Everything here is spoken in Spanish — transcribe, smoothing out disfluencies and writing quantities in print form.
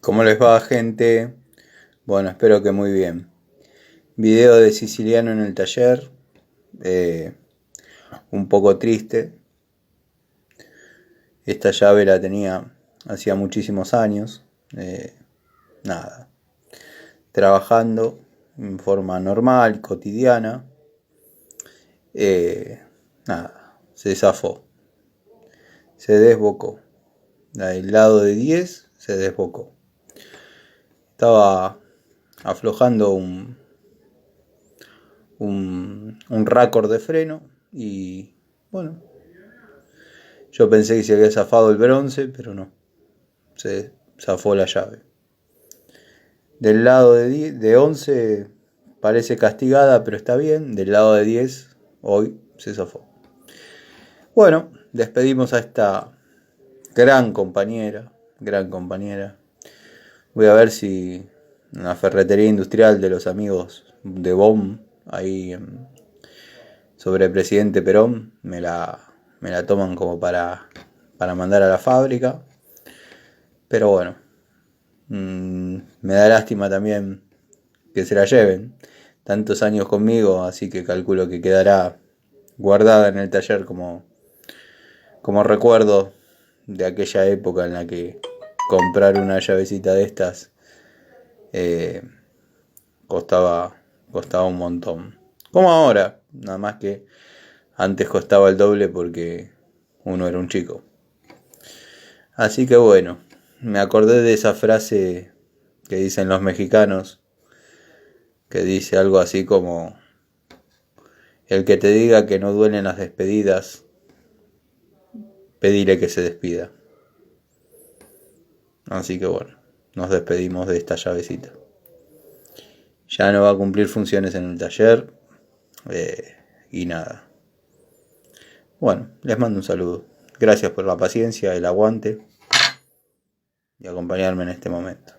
¿Cómo les va, gente? Bueno, espero que muy bien. Video de Siciliano en el taller. eh, un poco triste. Esta llave la tenía hacía muchísimos años. Nada. Trabajando en forma normal, cotidiana. Nada. Se zafó. Se desbocó. Del lado de 10 se desbocó. Estaba aflojando un raccord de freno y bueno, yo pensé que se había zafado el bronce, pero no, se zafó la llave. Del lado de 11 parece castigada, pero está bien. Del lado de 10 hoy se zafó. Bueno, despedimos a esta gran compañera, gran compañera. Voy a ver si en la ferretería industrial de los amigos de BOM, ahí sobre Presidente Perón, me la toman como para mandar a la fábrica. Pero bueno, me da lástima también que se la lleven. Tantos años conmigo, así que calculo que quedará guardada en el taller como recuerdo de aquella época en la que comprar una llavecita de estas eh, costaba, costaba un montón. Como ahora, nada más que antes costaba el doble porque uno era un chico. Así que bueno, me acordé de esa frase que dicen los mexicanos, que dice algo así como: el que te diga que no duelen las despedidas, pedile que se despida. Así que bueno, nos despedimos de esta llavecita. Ya no va a cumplir funciones en el taller y nada. Bueno, les mando un saludo. Gracias por la paciencia, el aguante y acompañarme en este momento.